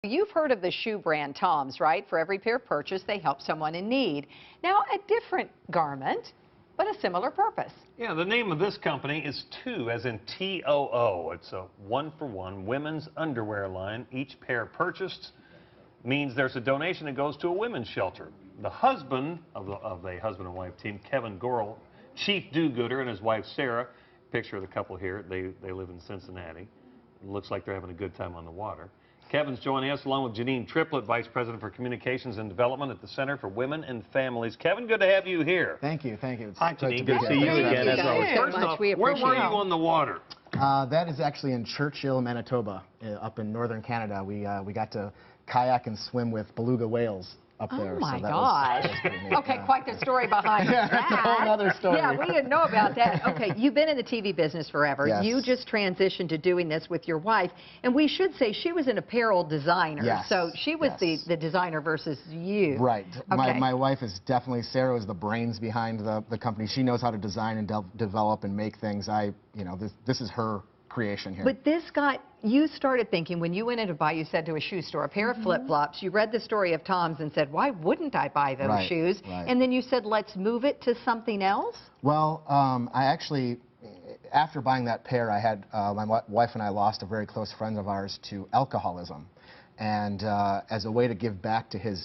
You've heard of the shoe brand Tom's, right? For every pair purchased, they help someone in need. Now, a different garment, but a similar purpose. Yeah, the name of this company is TOO, as in T-O-O. It's a one-for-one women's underwear line. Each pair purchased means there's a donation that goes to a women's shelter. The husband of a husband and wife team, Kevin Gorel, Chief Do-Gooder, and his wife Sarah, picture of the couple here, they live in Cincinnati. It looks like they're having a good time on the water. Kevin's joining us along with Janine Triplett, Vice President for Communications and Development at the Center for Women and Families. Kevin, good to have you here. Thank you, thank you. It's Hi, Janine. Good to see you again. As always. First off, where were you on the water? That is actually in Churchill, Manitoba, up in northern Canada. We got to kayak and swim with beluga whales up there. Oh my gosh. Okay, quite the story behind that. That's a whole other story. Yeah, we didn't know about that. Okay, you've been in the TV business forever. Yes. You just transitioned to doing this with your wife. And we should say she was an apparel designer. Yes. So she was the designer versus you. Right. Okay. My wife is definitely, Sarah is the brains behind the company. She knows how to design and develop and make things. This is her creation here. But you started thinking when you went in to buy, you said to a shoe store, a pair of flip-flops, you read the story of Tom's and said, why wouldn't I buy those shoes? Right. And then you said, let's move it to something else? Well, I actually, after buying that pair, I had, my wife and I lost a very close friend of ours to alcoholism. And as a way to give back to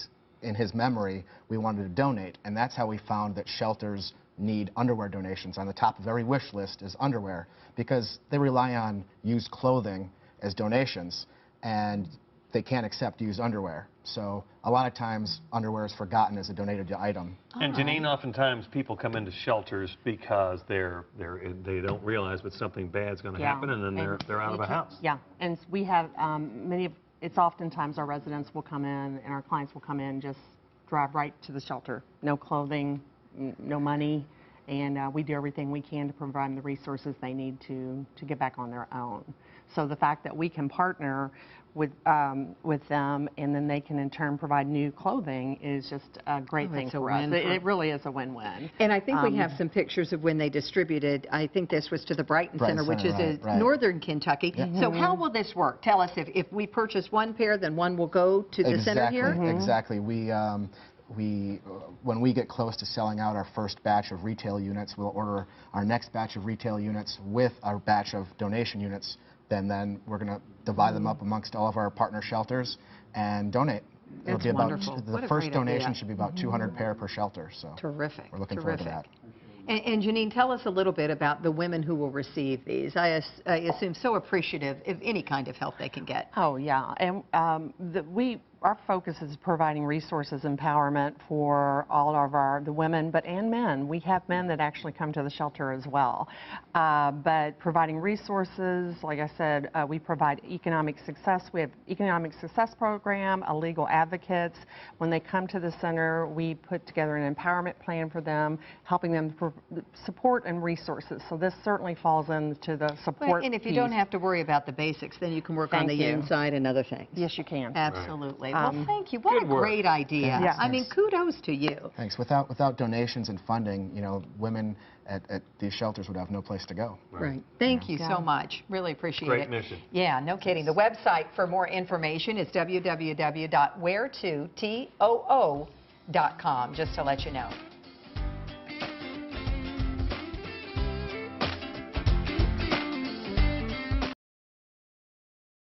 in his memory, we wanted to donate. And that's how we found that shelters need underwear donations. On the top of every wish list is underwear, because they rely on used clothing as donations, and they can't accept used underwear. So a lot of times underwear is forgotten as a donated item. And Janine, oftentimes people come into shelters because they don't realize that something bad's going to happen, and then they're out of a house. Yeah, and we have it's oftentimes our residents will come in and our clients will come in, just drive right to the shelter. No clothing, no money, and we do everything we can to provide them the resources they need to get back on their own. So the fact that we can partner with them, and then they can in turn provide new clothing, is just a great thing for us. It really is a win-win. And I think we have some pictures of when they distributed. I think this was to the Brighton Center, which is in northern Kentucky. So how will this work? Tell us, if we purchase one pair, then one will go to the center here? Exactly. When we get close to selling out our first batch of retail units, we'll order our next batch of retail units with our batch of donation units. Then we're going to divide them up amongst all of our partner shelters and donate. That's wonderful. The first donation should be about 200 pair per shelter. So terrific. We're looking forward to that. And Janine, tell us a little bit about the women who will receive these. I assume so appreciative of any kind of help they can get. Oh yeah, and our focus is providing resources, empowerment for all of the women, and men. We have men that actually come to the shelter as well. But providing resources, like I said, we provide economic success. We have economic success program, legal advocates. When they come to the center, we put together an empowerment plan for them, helping them support and resources. So this certainly falls into the support And if you piece. don't have to worry about the basics, then you can work on the inside and other things. Yes, you can. Absolutely. Well, thank you. What a great idea. Yeah. I mean, kudos to you. Thanks. Without donations and funding, women at these shelters would have no place to go. Right. Thank you so much. Really appreciate it. Great mission. Yeah, no kidding. The website for more information is www.WHAS-TV.com, just to let you know.